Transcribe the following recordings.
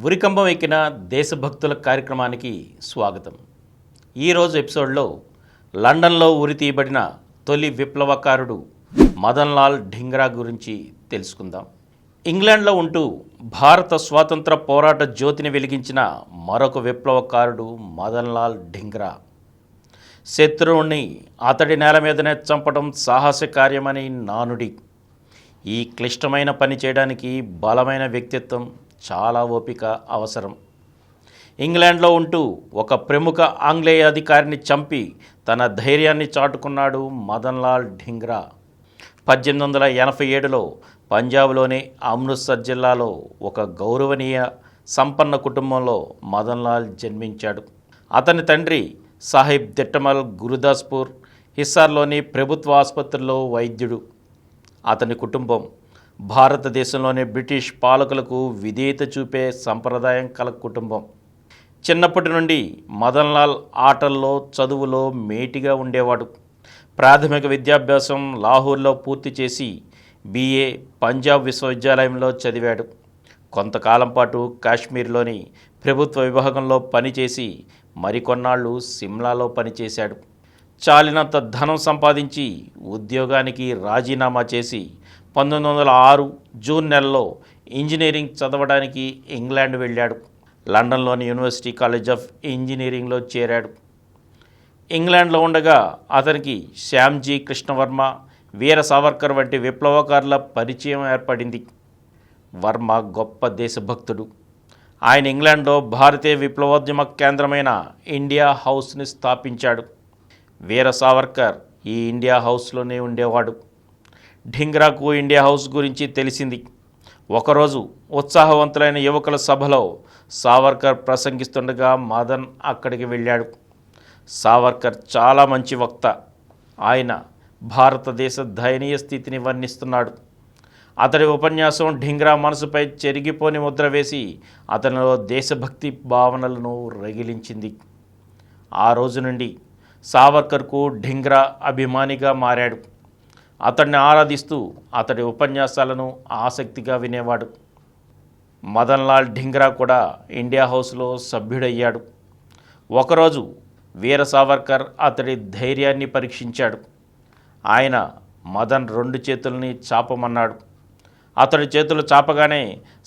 ఉరికంబం ఎక్కిన దేశభక్తుల కార్యక్రమానికి స్వాగతం. ఈరోజు ఎపిసోడ్లో లండన్లో ఉరి తీయబడిన తొలి విప్లవకారుడు మదన్ లాల్ ఢింగ్రా గురించి తెలుసుకుందాం. ఇంగ్లాండ్లో ఉంటూ భారత స్వాతంత్ర పోరాట జ్యోతిని వెలిగించిన మరొక విప్లవకారుడు మదన్ లాల్ ఢింగ్రా. శత్రువుని అతడి నేల మీదనే చంపడం సాహస కార్యమని నానుడి. ఈ క్లిష్టమైన పని చేయడానికి బలమైన వ్యక్తిత్వం, చాలా ఓపిక అవసరం. ఇంగ్లాండ్లో ఉంటూ ఒక ప్రముఖ ఆంగ్లేయ అధికారిని చంపి తన ధైర్యాన్ని చాటుకున్నాడు మదన్ లాల్ ఢింగ్రా. 1887లో పంజాబ్లోని అమృత్సర్ జిల్లాలో ఒక గౌరవనీయ సంపన్న కుటుంబంలో మదన్ లాల్ జన్మించాడు. అతని తండ్రి సాహిబ్ దిట్టమల్ గురుదాస్పూర్, హిస్సార్లోని ప్రభుత్వ ఆసుపత్రిలో వైద్యుడు. అతని కుటుంబం భారతదేశంలోని బ్రిటిష్ పాలకులకు విధేయత చూపే సంప్రదాయం కల కుటుంబం. చిన్నప్పటి నుండి మదన్ లాల్ ఆటల్లో, చదువులో మేటిగా ఉండేవాడు. ప్రాథమిక విద్యాభ్యాసం లాహోర్లో పూర్తి చేసి BA పంజాబ్ విశ్వవిద్యాలయంలో చదివాడు. కొంతకాలం పాటు కాశ్మీర్లోని ప్రభుత్వ విభాగంలో పనిచేసి మరికొన్నాళ్ళు సిమ్లాలో పనిచేశాడు. చాలినంత ధనం సంపాదించి ఉద్యోగానికి రాజీనామా చేసి 1906 జూన్ నెలలో ఇంజనీరింగ్ చదవడానికి ఇంగ్లాండ్ వెళ్ళాడు. లండన్లోని యూనివర్సిటీ కాలేజ్ ఆఫ్ ఇంజనీరింగ్లో చేరాడు. ఇంగ్లాండ్లో ఉండగా అతనికి శ్యామ్జీ కృష్ణవర్మ, వీర సావర్కర్ వంటి విప్లవకారుల పరిచయం ఏర్పడింది. వర్మ గొప్ప దేశభక్తుడు. ఆయన ఇంగ్లాండ్లో భారతీయ విప్లవోద్యమ కేంద్రమైన ఇండియా హౌస్ని స్థాపించాడు. వీర సావర్కర్ ఈ ఇండియా హౌస్లోనే ఉండేవాడు. ఢింగ్రాకు ఇండియా హౌస్ గురించి తెలిసింది. ఒకరోజు ఉత్సాహవంతులైన యువకుల సభలో సావర్కర్ ప్రసంగిస్తుండగా మదన్ అక్కడికి వెళ్ళాడు. సావర్కర్ చాలా మంచి వక్త. ఆయన భారతదేశ దయనీయ స్థితిని వర్ణిస్తున్నాడు. అతడి ఉపన్యాసం ఢింగ్రా మనసుపై చెరిగిపోని ముద్ర వేసి అతనిలో దేశభక్తి భావనలను రగిలించింది. ఆ రోజు నుండి సావర్కర్కు ఢింగ్రా అభిమానిగా మారాడు. అతడిని ఆరాధిస్తూ అతడి ఉపన్యాసాలను ఆసక్తిగా వినేవాడు. మదన్ లాల్ ఢింగ్రా కూడా ఇండియా హౌస్లో సభ్యుడయ్యాడు. ఒకరోజు వీర సావర్కర్ అతడి ధైర్యాన్ని పరీక్షించాడు. ఆయన మదన్ 2 చేతుల్ని చాపమన్నాడు. అతడి చేతులు చాపగానే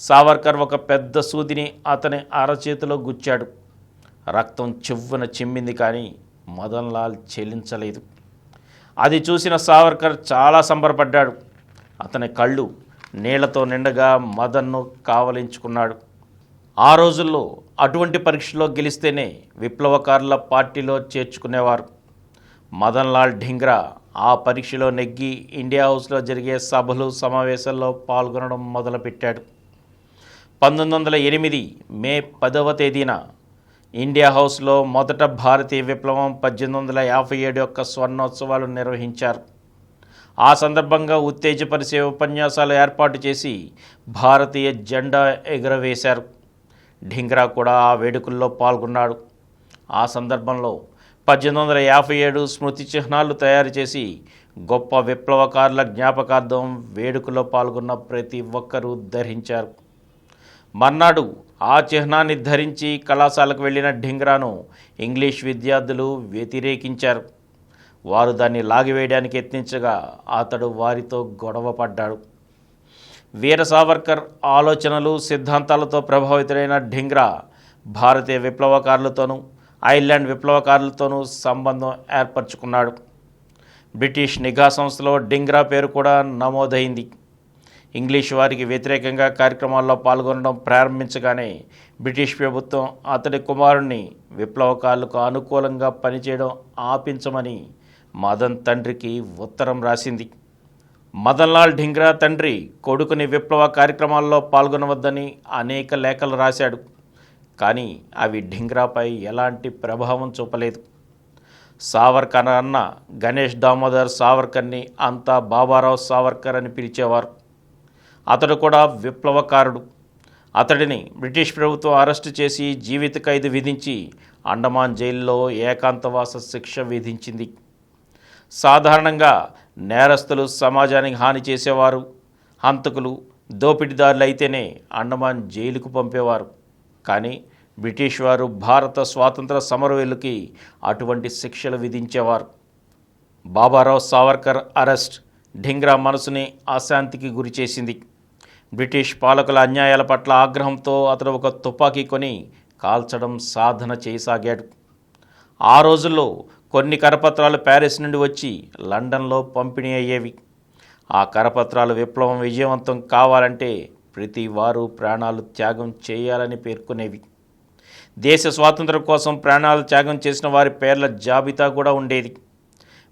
సావర్కర్ ఒక పెద్ద సూదిని అతని అరచేతిలో గుచ్చాడు. రక్తం చివ్వున చిమ్మింది, కానీ మదన్ లాల్ చెల్లించలేదు. అది చూసిన సావర్కర్ చాలా సంబరపడ్డాడు. అతని కళ్ళు నీళ్లతో నిండగా మదన్ను కావలించుకున్నాడు. ఆ రోజుల్లో అటువంటి పరీక్షలో గెలిస్తేనే విప్లవకారుల పార్టీలో చేర్చుకునేవారు. మదన్ లాల్ ఢింగ్రా ఆ పరీక్షలో నెగ్గి ఇండియా హౌస్లో జరిగే సభలు, సమావేశాల్లో పాల్గొనడం మొదలుపెట్టాడు. 1908 మే 10వ తేదీన ఇండియా హౌస్లో మొదట భారతీయ విప్లవం 1857 యొక్క స్వర్ణోత్సవాలు నిర్వహించారు. ఆ సందర్భంగా ఉత్తేజపరిచే ఉపన్యాసాలు ఏర్పాటు చేసి భారతీయ జెండా ఎగురవేశారు. ఢింగ్రా కూడా ఆ వేడుకల్లో పాల్గొన్నాడు. ఆ సందర్భంలో 1857 స్మృతి చిహ్నాలు తయారు చేసి గొప్ప విప్లవకారుల జ్ఞాపకార్థం వేడుకలో పాల్గొన్న ప్రతి ఒక్కరూ ధరించారు. మర్నాడు ఆ చిహ్నాన్ని ధరించి కళాశాలకు వెళ్ళిన ఢింగ్రాను ఇంగ్లీష్ విద్యార్థులు వ్యతిరేకించారు. వారు దాన్ని లాగివేయడానికి యత్నించగా అతడు వారితో గొడవ పడ్డాడు. వీర సావర్కర్ ఆలోచనలు, సిద్ధాంతాలతో ప్రభావితుడైన ఢింగ్రా భారతీయ విప్లవకారులతోనూ, ఐర్లాండ్ విప్లవకారులతోనూ సంబంధం ఏర్పరచుకున్నాడు. బ్రిటిష్ నిఘా సంస్థలో ఢింగ్రా పేరు కూడా నమోదైంది. ఇంగ్లీష్ వారికి వ్యతిరేకంగా కార్యక్రమాల్లో పాల్గొనడం ప్రారంభించగానే బ్రిటిష్ ప్రభుత్వం అతడి కుమారుణ్ణి విప్లవకారులకు అనుకూలంగా పనిచేయడం ఆపించమని మదన్ తండ్రికి ఉత్తరం రాసింది. మదన్ లాల్ ఢింగ్రా తండ్రి కొడుకుని విప్లవ కార్యక్రమాల్లో పాల్గొనవద్దని అనేక లేఖలు రాశాడు. కానీ అవి ఢింగ్రాపై ఎలాంటి ప్రభావం చూపలేదు. సావర్కర్ అన్న గణేష్ దామోదర్ సావర్కర్ని అంతా బాబారావు సావర్కర్ అని పిలిచేవారు. అతడు కూడా విప్లవకారుడు. అతడిని బ్రిటిష్ ప్రభుత్వం అరెస్టు చేసి జీవిత ఖైదు విధించి అండమాన్ జైల్లో ఏకాంతవాస శిక్ష విధించింది. సాధారణంగా నేరస్తులు సమాజానికి హాని చేసేవారు, హంతకులు, దోపిడీదారులు అయితేనే అండమాన్ జైలుకు పంపేవారు. కానీ బ్రిటిష్ వారు భారత స్వాతంత్ర సమరవీరులకి అటువంటి శిక్షలు విధించేవారు. బాబారావు సావర్కర్ అరెస్ట్ ఢింగ్రా మనసుని అశాంతికి గురిచేసింది. బ్రిటిష్ పాలకుల అన్యాయాల పట్ల ఆగ్రహంతో అతడు ఒక తుపాకీ కొని కాల్చడం సాధన చేయసాగాడు. ఆ రోజుల్లో కొన్ని కరపత్రాలు ప్యారిస్ నుండి వచ్చి లండన్లో పంపిణీ అయ్యేవి. ఆ కరపత్రాలు విప్లవం విజయవంతం కావాలంటే ప్రతి వారు ప్రాణాలు త్యాగం చేయాలని పేర్కొనేవి. దేశ స్వాతంత్రం కోసం ప్రాణాలు త్యాగం చేసిన వారి పేర్ల జాబితా కూడా ఉండేది.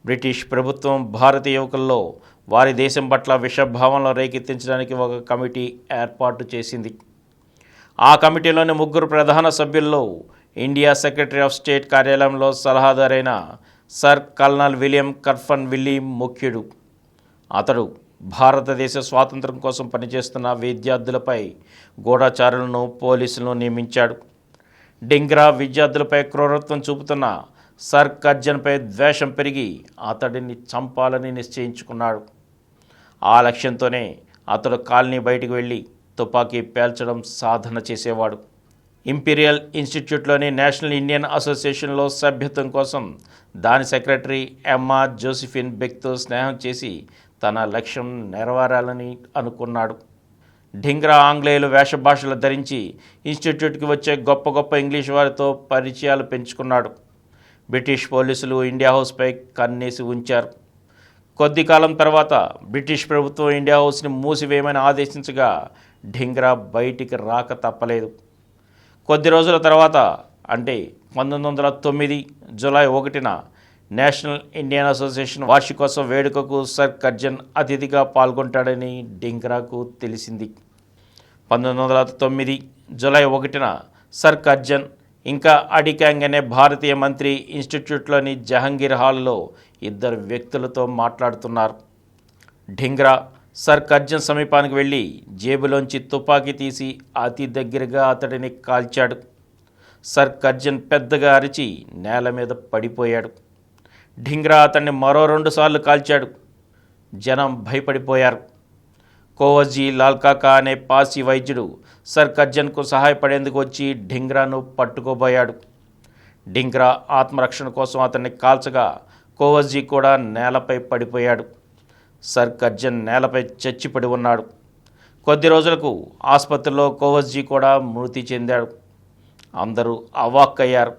బ్రిటిష్ ప్రభుత్వం భారతీయ యువకుల్లో వారి దేశం పట్ల విషభావంలో రేకెత్తించడానికి ఒక కమిటీ ఏర్పాటు చేసింది. ఆ కమిటీలోని 3 ప్రధాన సభ్యుల్లో ఇండియా సెక్రటరీ ఆఫ్ స్టేట్ కార్యాలయంలో సలహాదారైన సర్ కల్నల్ విలియం కర్ఫన్ విల్లీ ముఖ్యుడు. అతడు భారతదేశ స్వాతంత్రం కోసం పనిచేస్తున్న విద్యార్థులపై గూఢచారులను పోలీసులను నియమించాడు. డింగ్రా విద్యార్థులపై క్రూరత్వం చూపుతున్న సర్ కర్జన్పై ద్వేషం పెరిగి అతడిని చంపాలని నిశ్చయించుకున్నాడు. ఆ లక్ష్యంతోనే అతడు కాలనీ బయటికి వెళ్ళి తుపాకీ పేల్చడం సాధన చేసేవాడు. ఇంపీరియల్ ఇన్స్టిట్యూట్లోని నేషనల్ ఇండియన్ అసోసియేషన్లో సభ్యత్వం కోసం దాని సెక్రటరీ ఎమ్మా జోసిఫిన్ బెక్తో స్నేహం చేసి తన లక్ష్యం నెరవేరాలని అనుకున్నాడు. ఢింగ్రా ఆంగ్లేయులు వేషభాషలు ధరించి ఇన్స్టిట్యూట్కి వచ్చే గొప్ప గొప్ప ఇంగ్లీష్ వారితో పరిచయాలు పెంచుకున్నాడు. బ్రిటిష్ పోలీసులు ఇండియా హౌస్పై కన్నేసి ఉంచారు. కొద్ది కాలం తర్వాత బ్రిటిష్ ప్రభుత్వం ఇండియా హౌస్ని మూసివేయమని ఆదేశించగా ఢింగ్రా బయటికి రాక తప్పలేదు. కొద్ది రోజుల తర్వాత అంటే 1909 జూలై 1న నేషనల్ ఇండియన్ అసోసియేషన్ వార్షికోత్సవ వేడుకకు సర్ కర్జన్ అతిథిగా పాల్గొంటాడని డింగ్రాకు తెలిసింది. 1909 జూలై 1న సర్ కర్జన్ ఇంకా అడికాంగ్ అనే భారతీయ మంత్రి ఇన్స్టిట్యూట్లోని జహంగీర్ హాల్లో 2 వ్యక్తులతో మాట్లాడుతున్నారు. ఢింగ్రా సర్ కర్జన్ సమీపానికి వెళ్ళి జేబులోంచి తుపాకీ తీసి అతి దగ్గరగా అతడిని కాల్చాడు. సర్ కర్జన్ పెద్దగా అరిచి నేల మీద పడిపోయాడు. ఢింగ్రా అతన్ని మరో 2 సార్లు కాల్చాడు. జనం భయపడిపోయారు. కోవజీ లాల్కాకా అనే పాసి వైద్యుడు సర్ కర్జన్కు సహాయపడేందుకు వచ్చి ఢింగ్రాను పట్టుకోబోయాడు. ఢింగ్రా ఆత్మరక్షణ కోసం అతన్ని కాల్చగా కోవజీ కూడా నేలపై పడిపోయాడు. సర్ కర్జన్ నేలపై చచ్చిపడి ఉన్నాడు. కొద్ది రోజులకు ఆసుపత్రిలో కోవజీ కూడా మృతి చెందాడు. అందరూ అవాక్కయ్యారు.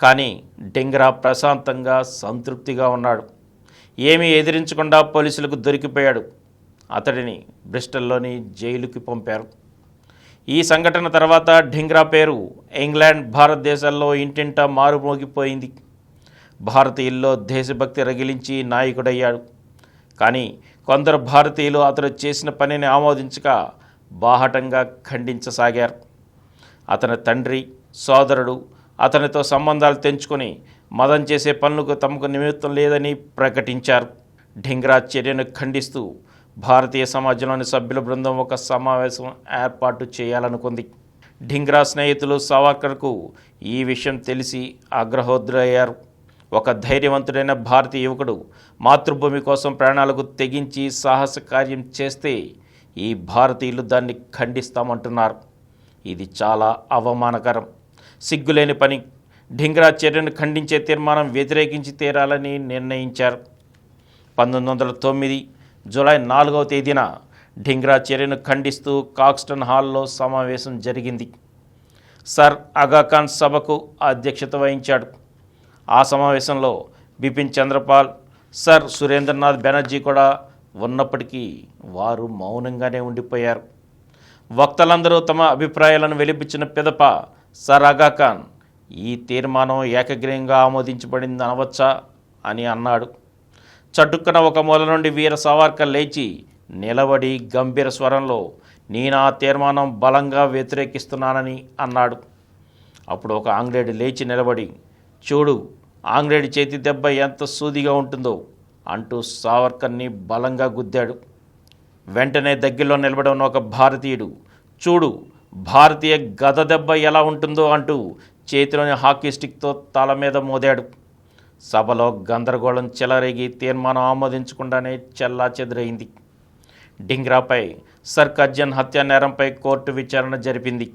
కానీ డింగ్రా ప్రశాంతంగా సంతృప్తిగా ఉన్నాడు. ఏమీ ఎదిరించకుండా పోలీసులకు దొరికిపోయాడు. అతడిని బ్రిస్టల్లోని జైలుకి పంపారు. ఈ సంఘటన తర్వాత డింగ్రా పేరు ఇంగ్లాండ్ భారతదేశాల్లో ఇంటింటా మారుమోగిపోయింది. భారతీయుల్లో దేశభక్తి రగిలించి నాయకుడయ్యాడు. కానీ కొందరు భారతీయులు అతడు చేసిన పనిని ఆమోదించక బాహటంగా ఖండించసాగారు. అతని తండ్రి సోదరుడు అతనితో సంబంధాలు తెంచుకొని మదం చేసే పనులకు తమకు నిమిత్తం లేదని ప్రకటించారు. డింగ్రా చర్యను ఖండిస్తూ భారతీయ సమాజంలోని సభ్యుల బృందం ఒక సమావేశం ఏర్పాటు చేయాలనుకుంది. డింగ్రా స్నేహితులు సావర్కర్కు ఈ విషయం తెలిసి ఆగ్రహోద్రయ్యారు. ఒక ధైర్యవంతుడైన భారతీయ యువకుడు మాతృభూమి కోసం ప్రాణాలకు తెగించి సాహస కార్యం చేస్తే ఈ భారతీయులు దాన్ని ఖండిస్తామంటున్నారు. ఇది చాలా అవమానకరం, సిగ్గులేని పని. డింగ్రా చర్యను ఖండించే తీర్మానం వ్యతిరేకించి తీరాలని నిర్ణయించారు. 1909 జూలై 4వ తేదీన డింగ్రా చర్యను ఖండిస్తూ కాక్స్టన్ హాల్లో సమావేశం జరిగింది. సర్ ఆగాఖాన్ సభకు అధ్యక్షత వహించాడు. ఆ సమావేశంలో బిపిన్ చంద్రపాల్, సర్ సురేంద్రనాథ్ బెనర్జీ కూడా ఉన్నప్పటికీ వారు మౌనంగానే ఉండిపోయారు. వక్తలందరూ తమ అభిప్రాయాలను వెలిపించిన పిదప సర్ ఆగాఖాన్ ఈ తీర్మానం ఏకగ్రీవంగా ఆమోదించబడింది అనవచ్చా అని అన్నాడు. చటుక్కున ఒక మూల నుండి వీర సావర్కర్ లేచి నిలబడి గంభీర స్వరంలో నేను ఆ తీర్మానం బలంగా వ్యతిరేకిస్తున్నానని అన్నాడు. అప్పుడు ఒక ఆంగ్లేయుడు లేచి నిలబడి చూడు ఆంగ్లేయుడి చేతి దెబ్బ ఎంత సూదిగా ఉంటుందో అంటూ సావర్కర్ని బలంగా గుద్దాడు. వెంటనే దగ్గరలో నిలబడి ఉన్న ఒక భారతీయుడు చూడు భారతీయ గద దెబ్బ ఎలా ఉంటుందో అంటూ చేతిలోని హాకీ స్టిక్తో తల మీద మోదాడు. సభలో గందరగోళం చెలరేగి తీర్మానం ఆమోదించకుండానే చెల్లాచెదురైంది. డింగ్రాపై సర్ కర్జన్ హత్యా నేరంపై కోర్టు విచారణ జరిపింది.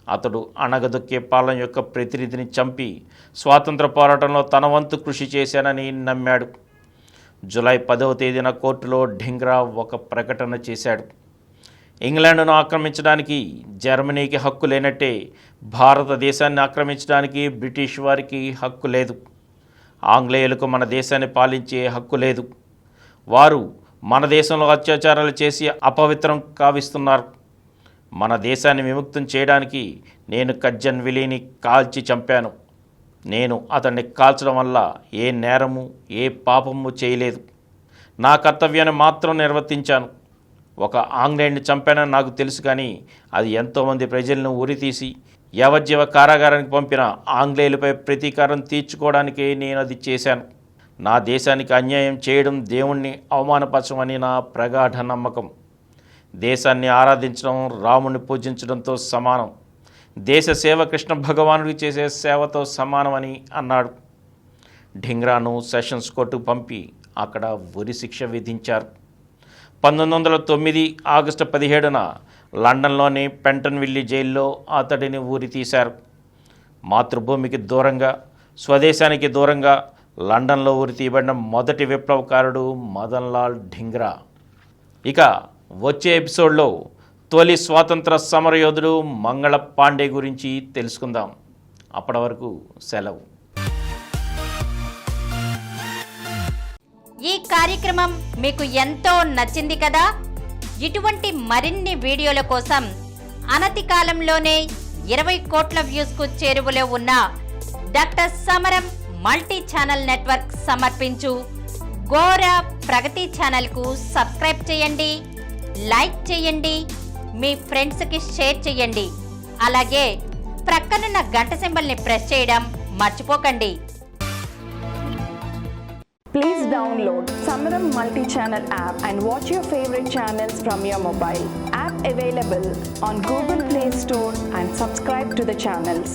అతడు అణగదొక్కే పాలన యొక్క ప్రతినిధిని చంపి స్వాతంత్ర పోరాటంలో తన వంతు కృషి చేశానని నమ్మాడు. జూలై 10వ తేదీన కోర్టులో ఢింగ్రా ఒక ప్రకటన చేశాడు. ఇంగ్లాండ్ను ఆక్రమించడానికి జర్మనీకి హక్కు లేనట్టే భారతదేశాన్ని ఆక్రమించడానికి బ్రిటిష్ వారికి హక్కు లేదు. ఆంగ్లేయులకు మన దేశాన్ని పాలించే హక్కు లేదు. వారు మన దేశంలో అత్యాచారాలు చేసి అపవిత్రం కావిస్తున్నారు. మన దేశాన్ని విముక్తం చేయడానికి నేను కర్జన్ విలీని కాల్చి చంపాను. నేను అతన్ని కాల్చడం వల్ల ఏ నేరము ఏ పాపము చేయలేదు. నా కర్తవ్యాన్ని మాత్రం నిర్వర్తించాను. ఒక ఆంగ్లేయుడిని చంపానని నాకు తెలుసు, కానీ అది ఎంతోమంది ప్రజలను ఉరితీసి యావజ్జీవ కారాగారానికి పంపిన ఆంగ్లేయులపై ప్రతీకారం తీర్చుకోవడానికే నేను అది చేశాను. నా దేశానికి అన్యాయం చేయడం దేవుణ్ణి అవమానపరచమని నా ప్రగాఢ నమ్మకం. దేశాన్ని ఆరాధించడం రాముణ్ణి పూజించడంతో సమానం. దేశ సేవ కృష్ణ భగవానుడికి చేసే సేవతో సమానమని అన్నాడు. ఢింగ్రాను సెషన్స్ కోర్టుకు పంపి అక్కడ ఉరి శిక్ష విధించారు. 1909 ఆగస్టు 17న లండన్లోని పెంటన్విల్లీ జైల్లో అతడిని ఊరి తీశారు. మాతృభూమికి దూరంగా, స్వదేశానికి దూరంగా లండన్లో ఉరి తీయబడిన మొదటి విప్లవకారుడు మదన్ లాల్ ఢింగ్రా. ఇక వచ్చే ఎపిసోడ్లో తొలి స్వాతంత్ర సమరయోధుడు మంగళ పాండే గురించి తెలుసుకుందాం. అప్పటి వరకు సెలవు. ఈ కార్యక్రమం మీకు ఎంతో నచ్చింది కదా. ఇటువంటి మరిన్ని వీడియోల కోసం అనతి కాలంలోనే 20 కోట్ల వ్యూస్కు చేరువలో ఉన్న డాక్టర్ సమరం మల్టీ ఛానల్ నెట్వర్క్ సమర్పించు గోరా ప్రగతి ఛానల్కు సబ్స్క్రైబ్ చేయండి, లైక్ చేయండి, మీ ఫ్రెండ్స్కి షేర్ చేయండి. అలాగే ప్రక్కనున్న గంట సింబల్ని ప్రెస్ చేయడం మర్చిపోకండి. Please download Samaram multi-channel app and watch your favorite channels from your mobile. App available on Google Play Store and subscribe to the channels.